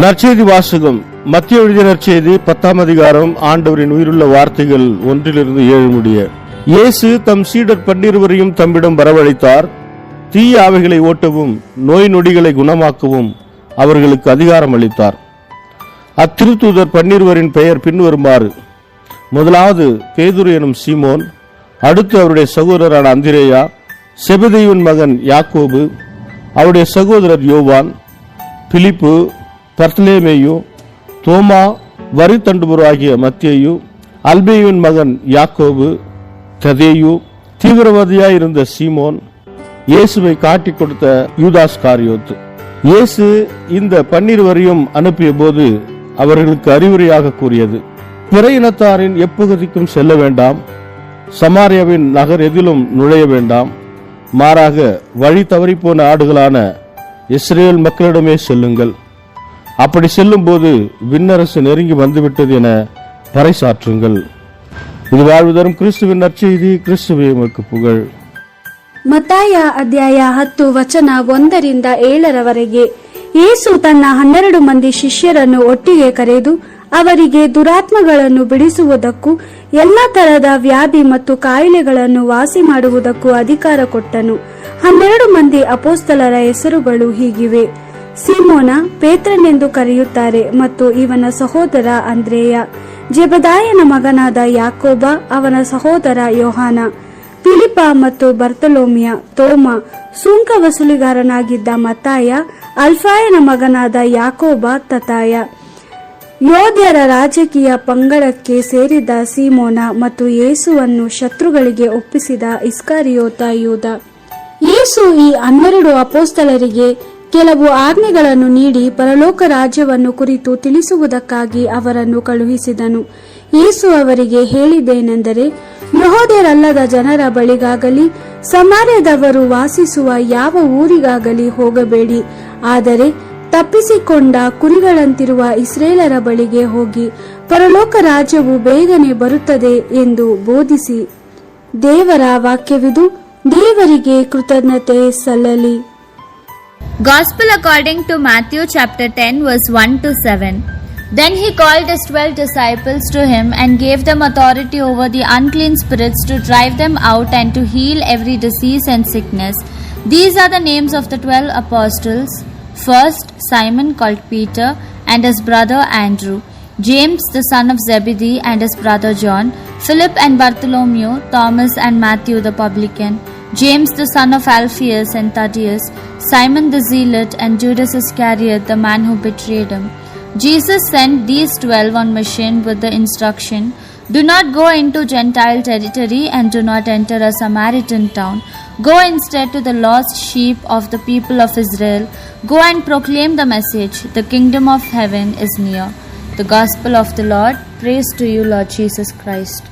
நற்செய்தி வாசகம். மத்திய எழுதிய நற்செய்தி 10ஆம் அதிகாரம். ஆண்டவரின் உயிருள்ள வார்த்தைகள் 1-7 முடிய. இயேசு தம் சீடர் 12 தம்மிடம் வரவழைத்தார். தீய ஆவிகளை ஓட்டவும் நோய் நொடிகளை குணமாக்கவும் அவர்களுக்கு அதிகாரம் அளித்தார். அத்திருத்தூதர் 12 பெயர் பின்வருமாறு: முதலாவது பேதுரு எனும் சீமோன், அடுத்து அவருடைய சகோதரரான அந்திரேயா, செபதேயுவின் மகன் யாக்கோபு, அவருடைய சகோதரர் யோவான், பிலிப்பு, பர்த்தலேமேயு, தோமா, வரி தண்டுபவர் ஆகிய மத்தேயு, அல்பேயுவின் மகன் யாக்கோபு, ததேயு, தீவிரவாதியாயிருந்த சீமோன், இயேசுவை காட்டிக் கொடுத்த யூதாஸ் காரியோத்து. இயேசு இந்த 12 அனுப்பிய போது அவர்களுக்கு அறிவுரையாக கூறியது: பிற இனத்தாரின் எப்பகுதிக்கும் செல்ல வேண்டாம், சமாரியாவின் நகர் எதிலும் நுழைய வேண்டாம், மாறாக வழி தவறிப்போன ஆடுகளான இஸ்ரேல் மக்களிடமே செல்லுங்கள். அப்படி செல்லும் போது விண்ணரசு நெருங்கி வந்துவிட்டது என பறைசாற்றுங்கள். இது வாழ்வு தரும் கிறிஸ்துவின் நற்செய்தி. கிறிஸ்துவே உமக்கு புகழ். ಮತ್ತಾಯ ಅಧ್ಯಾಯ 10 ವಚನ 1-7 ಯೇಸು ತನ್ನ 12 ಮಂದಿ ಶಿಷ್ಯರನ್ನು ಒಟ್ಟಿಗೆ ಕರೆದು ಅವರಿಗೆ ದುರಾತ್ಮಗಳನ್ನು ಬಿಡಿಸುವುದಕ್ಕೂ ಎಲ್ಲ ತರಹದ ವ್ಯಾಧಿ ಮತ್ತು ಕಾಯಿಲೆಗಳನ್ನು ವಾಸಿ ಮಾಡುವುದಕ್ಕೂ ಅಧಿಕಾರ ಕೊಟ್ಟನು. 12 ಮಂದಿ ಅಪೋಸ್ತಲರ ಹೆಸರುಗಳು ಹೀಗಿವೆ: ಸೀಮೋನ, ಪೇತ್ರನೆಂದು ಕರೆಯುತ್ತಾರೆ, ಮತ್ತು ಇವನ ಸಹೋದರ ಅಂದ್ರೇಯ, ಜೆಬದಾಯನ ಮಗನಾದ ಯಾಕೋಬ, ಅವನ ಸಹೋದರ ಯೋಹಾನ, ಫಿಲಿಪ ಮತ್ತು ಬರ್ತಲೋಮಿಯ, ತೋಮ, ಸುಂಕ ವಸೂಲಿಗಾರನಾಗಿದ್ದ ಮತ್ತಾಯ, ಅಲ್ಫಾಯನ ಮಗನಾದ ಯಾಕೋಬ, ತತಾಯ, ಯೋಧ್ಯರ ರಾಜಕೀಯ ಪಂಗಡಕ್ಕೆ ಸೇರಿದ ಸೀಮೋನ, ಮತ್ತು ಯೇಸುವನ್ನು ಶತ್ರುಗಳಿಗೆ ಒಪ್ಪಿಸಿದ ಇಸ್ಕರಿಯೋತ ಯೂದ. ಯೇಸು ಈ 12 ಅಪೋಸ್ತಲರಿಗೆ ಕೆಲವು ಆಜ್ಞೆಗಳನ್ನು ನೀಡಿ ಪರಲೋಕ ರಾಜ್ಯವನ್ನು ಕುರಿತು ತಿಳಿಸುವುದಕ್ಕಾಗಿ ಅವರನ್ನು ಕಳುಹಿಸಿದನು. ಯೇಸು ಅವರಿಗೆ ಹೇಳಿದ್ದೇನೆಂದರೆ, ಯೆಹೂದ್ಯರಲ್ಲದ ಜನರ ಬಳಿಗಾಗಲಿ ಸಮಾರ್ಯದವರು ವಾಸಿಸುವ ಯಾವ ಊರಿಗಾಗಲಿ ಹೋಗಬೇಡಿ, ಆದರೆ ತಪ್ಪಿಸಿಕೊಂಡ ಕುರಿಗಳಂತಿರುವ ಇಸ್ರೇಲರ ಬಳಿಗೆ ಹೋಗಿ ಪರಲೋಕ ರಾಜ್ಯವು ಬೇಗನೆ ಬರುತ್ತದೆ ಎಂದು ಬೋಧಿಸಿ. ದೇವರ ವಾಕ್ಯವಿದು. ದೇವರಿಗೆ ಕೃತಜ್ಞತೆ ಸಲ್ಲಲಿ. Gospel according to Matthew chapter 10 verse 1-7. Then he called his 12 disciples to him and gave them authority over the unclean spirits to drive them out and to heal every disease and sickness. These are the names of the 12 apostles. First, Simon called Peter and his brother Andrew, James the son of Zebedee and his brother John, Philip and Bartholomew, Thomas and Matthew the publican, James the son of Alphaeus and Thaddeus, Simon the Zealot, and Judas Iscariot, the man who betrayed him. Jesus sent these 12 on mission with the instruction: do not go into Gentile territory and do not enter a Samaritan town. Go instead to the lost sheep of the people of Israel. Go and proclaim the message: the kingdom of heaven is near. The gospel of the Lord. Praise to you, Lord Jesus Christ.